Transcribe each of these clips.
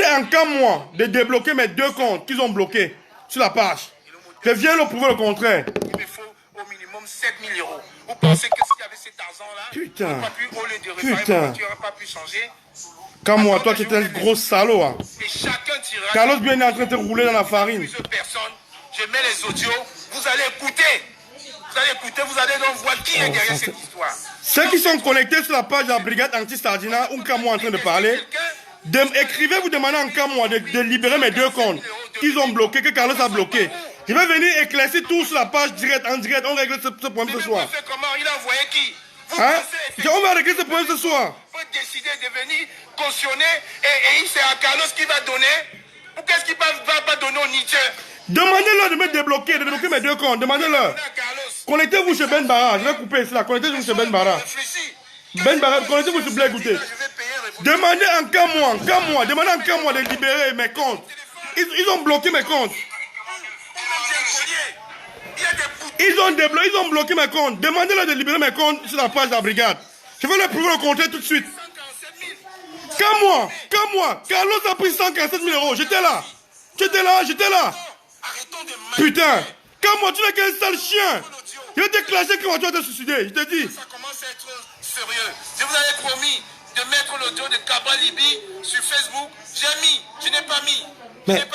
Demandez en 4 mois de débloquer mes 2 comptes qu'ils ont bloqués sur la page. Je viens leur prouver le contraire. Il me faut au minimum 7 000 euros. Vous pensez que s'il y avait cet argent-là, putain, au lieu de réparer ma voiture, n'aurait pas pu changer? Comme moi, toi, tu es un gros salaud. Hein. Et chacun tirera. Carlos bien est en train de te rouler dans la farine. Personne. Je mets les audios. Vous allez écouter. Vous allez écouter. Vous allez donc voir qui est derrière cette histoire. Ceux qui sont connectés sur la page de la brigade anti-Sardina, ou comme moi en train de parler, écrivez, vous demandez en cas moi de libérer mes 2 comptes qu'ils ont bloqués, que Carlos a bloqué. Je vais venir éclaircir tout sur la page direct, en direct. On règle ce problème ce soir. Comment il a envoyé qui? Hein? On va régler ce problème ce soir. Vous décidez de venir cautionner et c'est à Carlos qui va donner. Ou qu'est-ce qu'il va pas donner au Nietzsche? Demandez-leur de me débloquer, de débloquer mes 2 comptes. Demandez-leur. Connectez-vous chez Ben Barra. Je vais couper cela. Connectez-vous chez Ben Barra. Ben Barra, connectez-vous sur Blé Goûter. Demandez en 4 mois, demandez en 4 mois de libérer mes comptes. Ils ont bloqué mes comptes. Ils ont bloqué mes comptes. Demandez-leur de libérer mes comptes sur la page de la brigade. Je vais leur prouver le contraire tout de suite. 4 mois. Carlos a pris 147 000 euros. J'étais là. J'étais là. Putain. 4 mois, tu n'es qu'un sale chien. Je vais te clasher quand tu vas te suicider. Je te dis. Ça commence à être sérieux. Je vous avais promis de mettre l'audio de Cabra Libi sur Facebook. Je n'ai pas mis. Mais,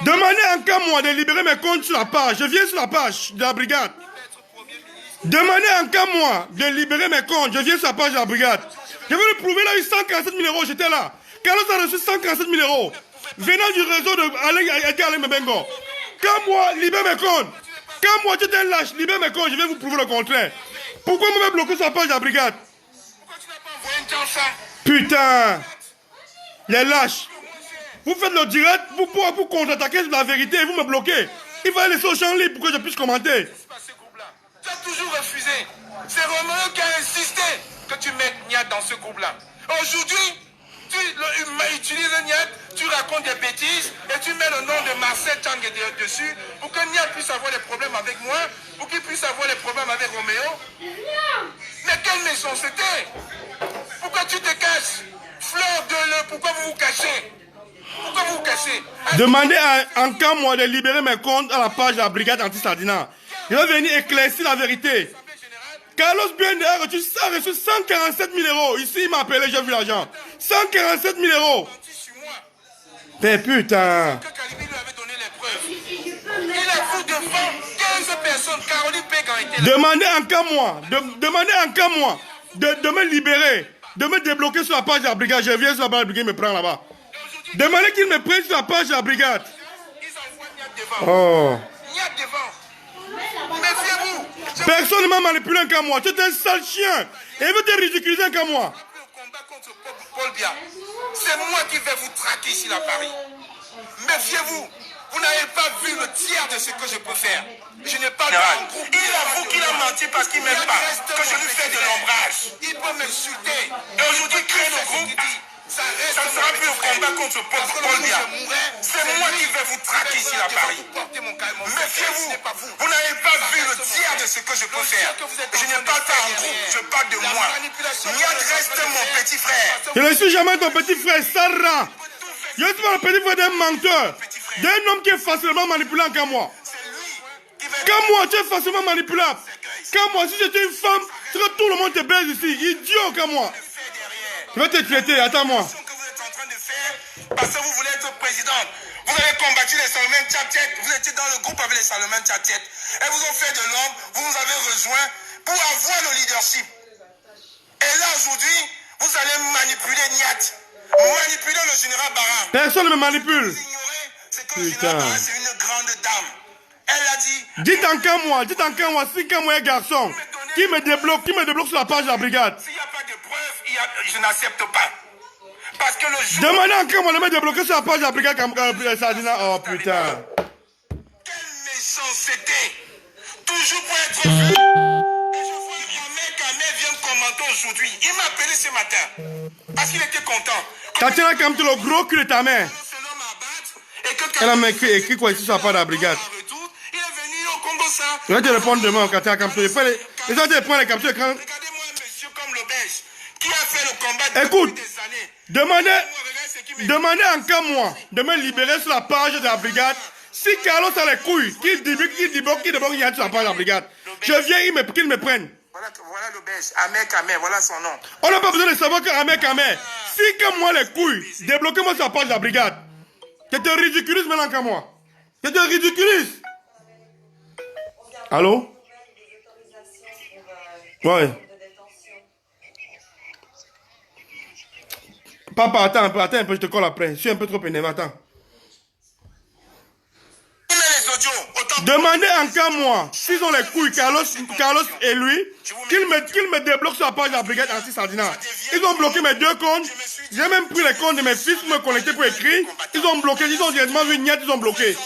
demandez en 4 mois de libérer mes comptes sur la page. Je viens sur la page de la brigade. Demandez en 4 mois de libérer mes comptes. Je viens sur la page de la brigade. Je vais lui prouver, il a eu 147 000 euros. J'étais là. Carlos a reçu 147 000 euros. Venant du réseau de Alain Mebengo. 4 mois, libère mes comptes. 4 mois, tu es un lâche. Libère mes comptes. Je vais vous prouver le contraire. Pourquoi vous m'avez bloqué sur la page de la brigade? Pourquoi tu n'as pas envoyé une chance? Putain. Les lâches. Vous faites le direct pour contre-attaquer la vérité et vous me bloquez. Il va laisser au champ libre pour que je puisse commenter. Tu as toujours refusé. C'est Romain qui a insisté que tu mettes Niat dans ce groupe-là. Aujourd'hui, tu utilises Niat, tu racontes des bêtises et tu mets le nom de Marcel Chang dessus pour que Niat puisse avoir des problèmes avec moi, pour qu'il puisse avoir des problèmes avec Roméo. Mais quelle méchanceté! Pourquoi tu te caches? Fleur de l'eau, pourquoi vous vous cachez? Pourquoi vous vous cachez? Demandez en 4 mois de libérer mes comptes à la page de la brigade anti-Sardina. Je vais venir éclaircir la vérité. Carlos Biende a reçu 147 000 euros. Ici, il m'a appelé, j'ai vu l'argent. 147 000 euros. Mais putain. Demandez en 4 mois. Demandez en 4 mois de me libérer. De me débloquer sur la page de la brigade. Je viens sur la page de la brigade, il me prend là-bas. Demandez qu'il me prenne sur la page de la brigade. Oh. Personne ne m'a manipulé un cas moi. Tu es un sale chien. Et il veut te ridiculiser un cas moi. C'est moi qui vais vous traquer ici à Paris. Méfiez-vous. Vous n'avez pas vu le tiers de ce que je peux faire. Je n'ai pas de groupe. Il avoue qu'il a menti parce qu'il ne m'aime pas. Que je lui fais de l'ombrage. Il peut m'insulter. Et aujourd'hui, créer le groupe. Ça ne sera plus un combat contre Paul Biya. C'est moi qui vais vous traquer ici à Paris. Méfiez-vous. Vous n'avez pas vu le tiers de ce que je peux faire. Je ne parle pas en groupe, je parle de moi. Niat reste mon petit frère. Je ne suis jamais ton petit frère, Sarah. Je suis pas le petit frère d'un menteur. D'un homme qui est facilement manipulable comme moi. Comme moi, tu es facilement manipulable. Comme moi, si j'étais une femme, tout le monde te baise ici. Idiot comme moi. Je vais te traiter, attends-moi. Parce que vous voulez être président. Vous avez combattu les Salomon Tchatchet. Vous étiez dans le groupe avec les Salomon Tchatchet. Et vous ont fait de l'homme. Vous nous avez rejoint pour avoir le leadership. Et là, aujourd'hui, vous allez manipuler Niat. Manipuler le général Barra. Personne ne me manipule. Vous ignorez, c'est que le général Barra, c'est une grande dame. Elle a dit... Dites en qu'un mois, si qu'un mois est garçon, qui me débloque sur la page de la brigade. S'il n'y a pas de preuves, je n'accepte pas. Parce que le jour... Demandez en qu'un mois de me débloquer sur la page de la brigade comme Sardina. Oh putain. Quelle méchanceté. Toujours pour être vu. Et je vois Ahmed vient commenter aujourd'hui. Il m'a appelé ce matin. Parce qu'il était content. Tatiana Kamto, le gros cul de ta mère. Elle a écrit quoi ici sur la page de la brigade. Je vais te répondre demain, Tatiana Kamto. Je vais te prendre les captures d'écran. Regardez-moi un monsieur comme le Belge qui a fait le combat écoute, depuis des années. demandez. Regardez ce qu'il demandez encore moi de me libérer sur la page de la brigade. Si Carlos a les couilles, qu'il débloque, il y a sur la page de la brigade. Je viens, qu'il me prenne. Voilà le belge, Ahmed Kamer, voilà son nom. On n'a pas besoin de savoir que Ahmed Kamer. Si comme moi les couilles, débloquez-moi sur la page de la brigade. Tu te ridiculises maintenant qu'à moi. Tu te ridiculises. Allô? Ouais. Papa, attends un peu, je te colle après. Je suis un peu trop énervé, attends. Demandez encore moi, s'ils ont les couilles, Carlos et lui, qu'ils me débloquent sur la page de la brigade anti-Sardina. Ils ont bloqué mes 2 comptes. J'ai même pris les comptes de mes fils pour me connecter pour écrire. Ils ont bloqué, ils ont directement vu Niette, ils ont bloqué.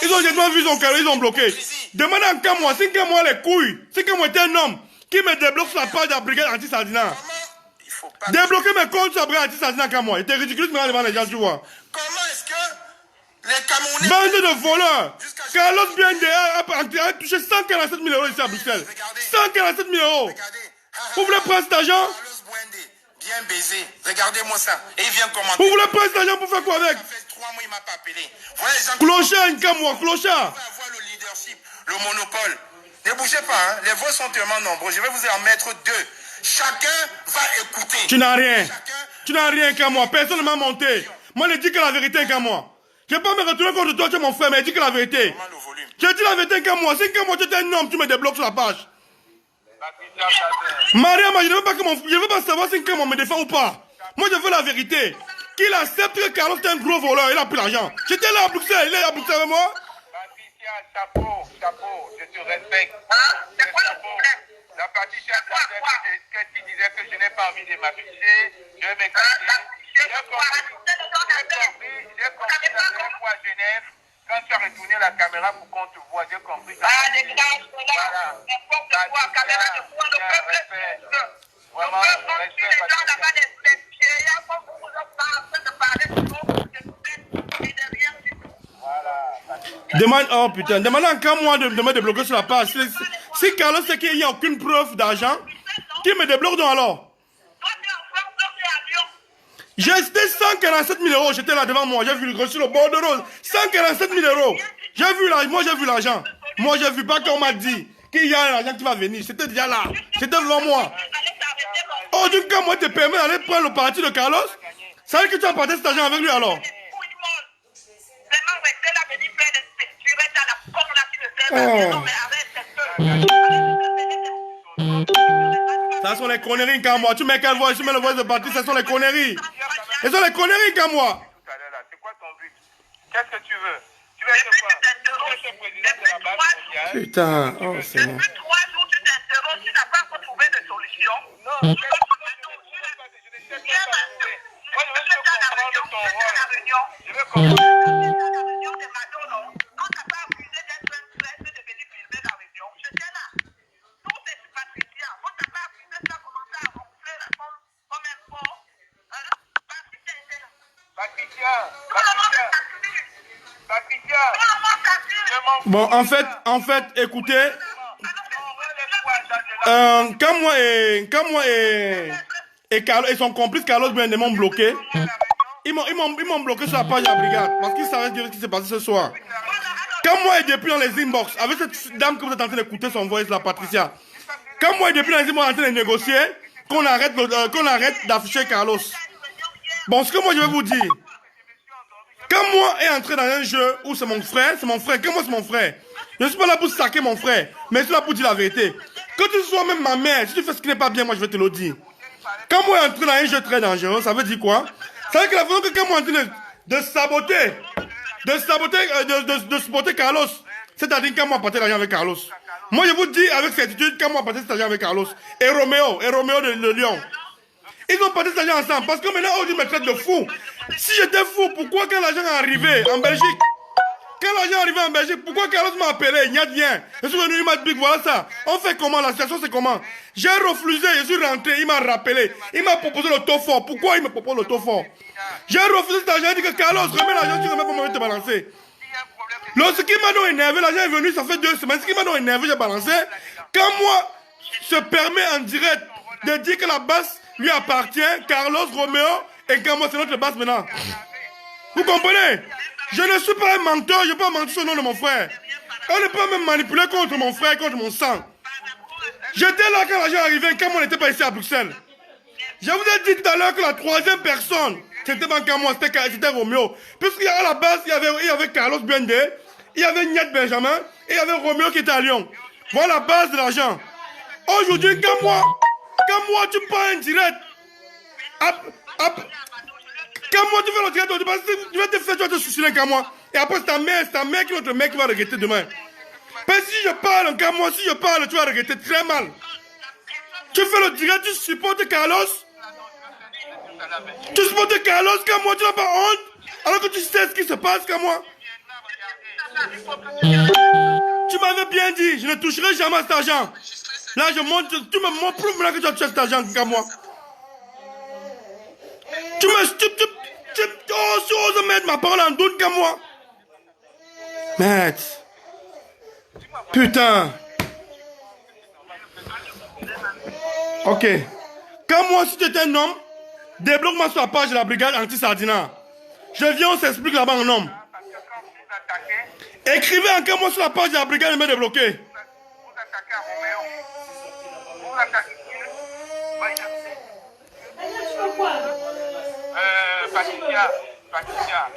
Ils ont directement vu son carré, ils ont bloqué. Demandez encore moi, si que moi les couilles, si que moi j'étais un homme, qui me débloque sur la page de la brigade anti-Sardina. Débloquer mes comptes sur la brigade anti-Sardina comme moi. C'était ridicule maintenant devant les gens, tu vois. Comment est-ce que les Camerounais... Bande de voleurs. Carlos Biende a touché 147 000 euros ici à Bruxelles. 147 000 euros. Vous voulez prendre cet argent? Bien baisé. Regardez-moi ça. Et il vient commenter. Vous voulez prendre cet argent pour faire quoi avec? Ça fait 3 mois, il m'a pas appelé. Voilà les gens Clochard, une moi, clochard. qui avoir le leadership, le monopole. Ne bougez pas, hein. Les voix sont tellement nombreux. Je vais vous en mettre 2. Chacun va écouter. Tu n'as rien. Tu n'as rien qu'à moi. Personne ne m'a monté. Moi, je dis que la vérité qu'à moi. Je ne vais pas me retourner contre toi, tu es mon frère, mais je dis que la vérité. Je dis la vérité qu'à moi. Si qu'à moi tu es un homme, tu me débloques sur la page. Mariam, je ne veux pas savoir si quelqu'un me défend ou pas. Moi, je veux la vérité. Qu'il accepte que Carlos est un gros voleur, il a pris l'argent. J'étais là à Bruxelles, il est à Bruxelles avec moi. Patricia, chapeau, je te respecte. C'est quoi le problème? La Patricia qui disait que je n'ai pas envie de m'afficher, je vais m'écarter. J'ai compris la dernière fois à Genève, quand tu as retourné la caméra pour qu'on te voit, j'ai compris. Les gars, n'importe quoi, caméra de quoi, le peuple. Vraiment, respect, les gens là-bas, les vieillards, comme vous n'êtes pas en train de parler de nous, et de rien du tout. Demande, oh putain, demande encore moi de me débloquer sur la page. Si Carlos sait qu'il n'y a aucune preuve d'argent, qui me débloque donc alors? Toi, tu es en France, toi, tu es à Lyon. J'ai acheté 147 000 euros, j'étais là devant moi, j'ai vu le gros sur le bord de rose. 147 000 euros. Moi j'ai vu l'argent. Moi j'ai vu pas qu'on m'a dit qu'il y a l'argent qui va venir. C'était déjà là. C'était devant moi. Oh, du coup, moi te permets d'aller prendre le parti de Carlos? Ça veut dire que tu as partagé cet argent avec lui alors? Ça sont les conneries qu'à moi. Tu mets quelle voix? Tu mets la voix de parti, ça sont les conneries. Ce sont les conneries qu'à moi. C'est quoi ton but? Qu'est-ce que tu veux? Tu veux être quoi? Tu veux être président de la Banque mondiale? Putain, oh c'est bon. Depuis 3 jours, tu t'interroges, tu n'as pas encore trouvé de solution. Non, je ne sais pas trouver. Moi, je veux comprendre ton rôle. Je veux comprendre. Quand tu n'as pas refusé d'être un stress de venir filmer la réunion, j'étais là. Tout est sur Patricia. Quand tu n'as pas refusé, tu as commencé à ronfler comme un porc. Patricia était là. Bon, en fait, écoutez. Quand moi et Carlos et son complice Carlos Biende m'ont bloqué. Ils m'ont bloqué sur la page de la brigade parce qu'ils savaient ce qui s'est passé ce soir. Quand moi et depuis dans les inbox, avec cette dame que vous êtes en train d'écouter son voice, la Patricia. Quand moi et depuis dans les inbox en train de négocier, qu'on arrête d'afficher Carlos. Bon, ce que moi je vais vous dire. Quand moi est entré dans un jeu où c'est mon frère, quand moi c'est mon frère. Je ne suis pas là pour saquer mon frère, mais je suis là pour dire la vérité. Que tu sois même ma mère, si tu fais ce qui n'est pas bien, moi je vais te le dire. Quand moi est entré dans un jeu très dangereux, ça veut dire quoi? Ça veut dire que la façon que quand moi est en train de saboter Carlos, c'est-à-dire quand moi partais l'argent avec Carlos. Moi je vous dis avec certitude quand moi partais cet argent avec Carlos. Et Roméo de Lyon. Ils ont parti cet argent ensemble parce que maintenant on me traite de fou. Si j'étais fou, pourquoi quand l'argent est arrivé en Belgique? Quand l'argent est arrivé en Belgique, pourquoi Carlos m'a appelé? Il n'y a rien. Je suis venu, il m'a dit, voilà ça. On fait comment? La situation c'est comment? J'ai refusé, je suis rentré, il m'a rappelé. Il m'a proposé le taux fort. Pourquoi il me propose le taux fort? J'ai refusé cet argent, il dit que Carlos, remets l'argent, tu remets pas, moi je vais te balancer. Ce qui m'a donc énervé, l'argent est venu, ça fait 2 semaines. Ce qui m'a donc énervé, j'ai balancé. Quand moi, se permet en direct de dire que la basse lui appartient, Carlos, Roméo Et quand moi, c'est notre base maintenant. Vous comprenez? Je ne suis pas un menteur, je ne peux pas mentir sur le nom de mon frère. On ne peut pas me manipuler contre mon frère, contre mon sang. J'étais là quand l'argent arrivait, quand on n'était pas ici à Bruxelles. Je vous ai dit tout à l'heure que la troisième personne, c'était pas qu'à moi, c'était Roméo. Puisqu'à la base, il y avait Carlos Bende, il y avait Niette Benjamin, et il y avait Roméo qui était à Lyon. Voilà la base de l'argent. Aujourd'hui, quand moi tu prends un direct, quand moi tu fais le direct, tu vas te faire, tu vas te suicider qu'à moi. Et après, c'est ta mère qui est notre mec qui va regretter demain. Mais si je parle, quand moi, si je parle, tu vas regretter très mal. Tu fais le direct, tu supportes Carlos. Tu supportes Carlos, comme moi, tu n'as pas honte. Alors que tu sais ce qui se passe, comme moi. Tu m'avais bien dit, je ne toucherai jamais à cet argent. Là, je montre, tu me montres plus maintenant que tu as touché cet argent, comme moi. Tu oses mettre ma parole en doute, comme moi. Merde. Putain. Ok. Quand moi, si tu étais un homme, débloque-moi sur la page de la brigade anti-Sardina. Je viens, on s'explique là-bas en homme. Écrivez encore moi sur la page de la brigade et me débloquer. Vous attaquez à Roméo. Vous attaquez. Patricia.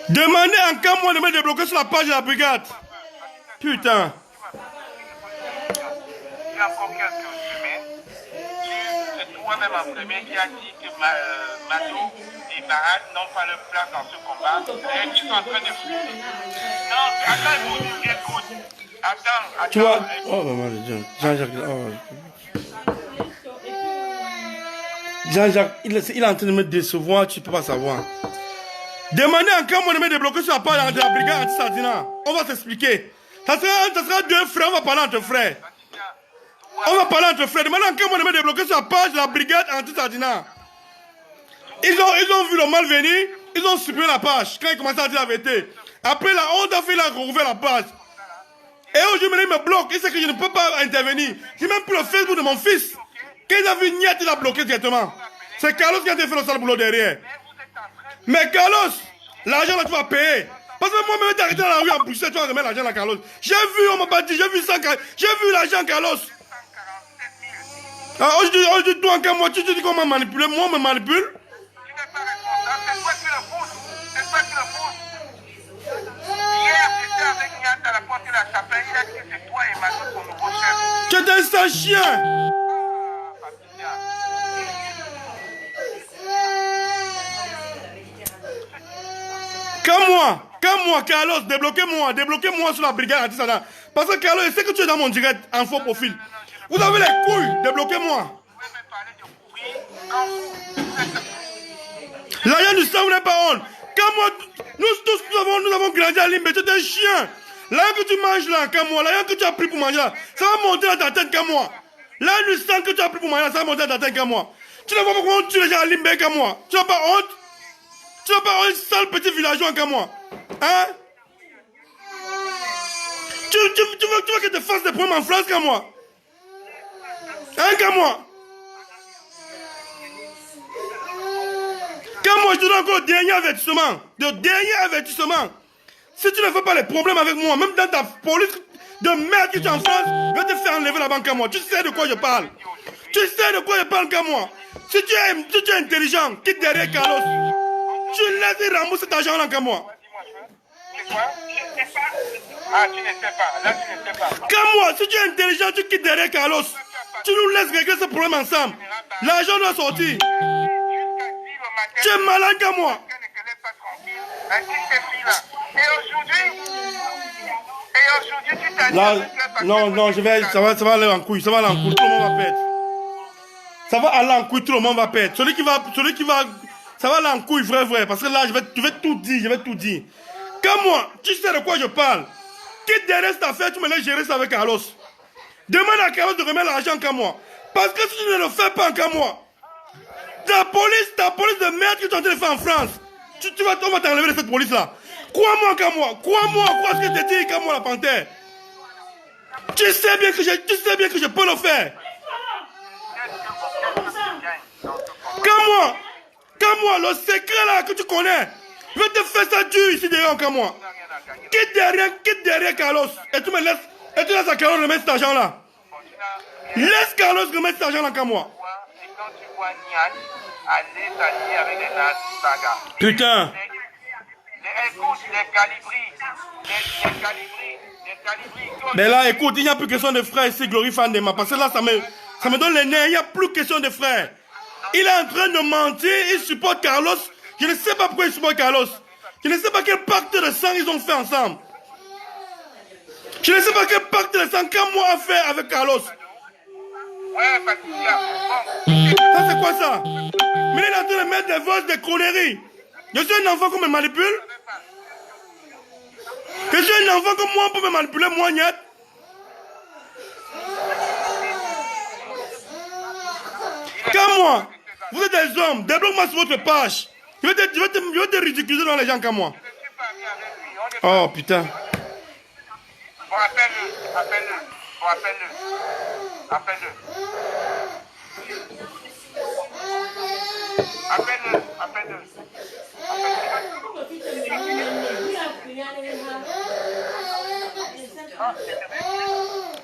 Demandez encore moi de me débloquer sur la page de la brigade. Putain. Il y a encore quelques semaines, c'est toi-même en premier qui a dit que Mado et Barad n'ont pas leur place dans ce combat et qu'ils sont en train de fuir. Non, attends, écoute. Attends. Tu vois. Oh, maman, Jean-Jacques. Jean-Jacques, il est en train de me décevoir, tu ne peux pas savoir. Demandez encore moi de me débloquer sur la page de la brigade anti-Sardina. On va s'expliquer. Ça sera deux frères, on va parler entre frères. On va parler entre frères. Demandez encore moi de me débloquer sur la page de la brigade anti-Sardina. Ils ont vu le mal venir, ils ont supprimé la page quand ils commençaient à dire la vérité. Après la honte a fait la rouvrir la page. Et aujourd'hui, il me bloque, il sait que je ne peux pas intervenir. J'ai même pris le Facebook de mon fils. Quand il a vu Niette, il a bloqué directement. C'est Carlos qui a fait le sale boulot derrière. Mais Carlos, l'argent là tu vas payer. Parce que moi-même, t'arrêté dans la rue en Bruxelles, tu vas remettre l'argent à Carlos. J'ai vu, on m'a pas dit, j'ai vu ça, j'ai vu l'argent Carlos. Ah, aujourd'hui, toi encore moi, tu dis qu'on m'a manipulé, moi on me manipule. Tu n'es pas responsable, c'est toi qui le pousses. C'est toi qui le pousses. Hier, j'étais avec Niat à la porte de la chapelle, il a dit que c'est toi et Mado son nouveau chef. Tu es un sale chien. Patricia. Comme moi, Carlos, débloquez-moi sur la brigade anti-Sardina. Parce que Carlos, je sais que tu es dans mon direct en faux profil. Vous avez les couilles, débloquez-moi. Vous pouvez me parler de courir quand vous... L'argent du sang, vous n'avez pas honte. Comme moi, nous tous, nous avons grandi à Limbe, tu es un chien. L'argent que tu manges là, comme moi, l'argent que tu as pris pour manger là, ça va monter dans ta tête comme moi. L'argent du sang que tu as pris pour manger là, ça va monter dans ta tête comme moi. Tu ne vois pas comment on tue les gens à Limbe comme moi. Tu n'as pas honte? Tu n'as pas honte, sale petit villageois comme moi. Hein? Tu veux que je te fasse des problèmes en France comme moi? Hein, comme moi? Comme moi, je te donne encore le dernier avertissement. Le dernier avertissement. Si tu ne fais pas les problèmes avec moi, même dans ta police de merde que tu es en France, je vais te faire enlever la banque à moi. Tu sais de quoi je parle. Tu sais de quoi je parle comme moi. Si tu es intelligent, quitte derrière Carlos. Tu laisses rembourser cet argent-là comme moi. C'est quoi? Je ne sais pas. Ah, tu ne sais pas. Là, tu ne sais pas. Comme moi, si tu es intelligent, tu quittes derrière Carlos. Tu nous laisses régler ce problème ensemble. L'argent doit sortir. Tu es malade comme moi. Et aujourd'hui, tu t'as dit... Là, non, ça va aller en couille, ça va aller en couille, tout le monde va perdre. Ça va aller en couille, tout le monde va perdre. Celui qui va, ça va aller en couille, vrai, parce que là, je vais tout dire. Comme moi, tu sais de quoi je parle. Quitte derrière cette affaire, tu me laisses gérer ça avec Carlos. Demande à Carlos de remettre l'argent comme moi. Parce que si tu ne le fais pas comme moi, ta police de merde que tu es en train de faire en France, on va t'enlever de cette police-là. Crois-moi comme moi, crois ce que je te dis comme moi, la panthère. Tu sais bien que je peux le faire. Comme Comme moi, le secret là que tu connais. Je vais te faire ça dur ici derrière comme moi. Quitte derrière Carlos. Et tu me laisses. Et tu laisses à Carlos remettre cet argent là. Laisse Carlos remettre cet argent là comme moi. Et quand tu vois Nian aller s'allier avec les Nas Saga. Putain. Écoute, les calibris. Mais là, écoute, il n'y a plus question de frère ici, Glory Fandema. Parce que là, ça me donne les nerfs. Il n'y a plus question de frère. Il est en train de mentir. Il supporte Carlos. Je ne sais pas pourquoi il supporte Carlos. Je ne sais pas quel pacte de sang ils ont fait ensemble. Je ne sais pas quel pacte de sang qu'un a fait avec Carlos. Ouais, Patricia. Ça, c'est quoi ça? Mais il est en train de mettre des voix de conneries. Je suis un enfant qu'on me manipule. Je suis un enfant comme moi, on peut me manipuler, moi, niet. Comme moi, vous êtes des hommes, débloque-moi sur votre page. Je vais te ridiculiser dans les gens comme moi. Oh putain. Bon, appelle-le. Bon, appelle-le.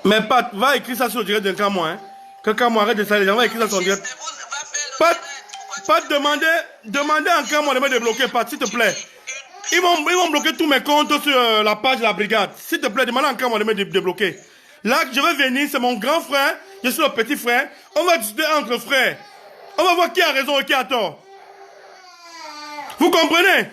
Mais Pat, va écrire ça sur le direct d'un Kamwa. Hein. Que Kamwa arrête de ça, les gens vont écrire ça sur le direct. Pat, demandez à Kamwa de me débloquer, Pat, s'il te plaît. Ils vont bloquer tous mes comptes sur la page de la brigade. S'il te plaît, demandez à Kamwa de me débloquer. Là, je vais venir, c'est mon grand frère, je suis le petit frère. On va discuter entre frères. On va voir qui a raison et qui a tort. Vous comprenez?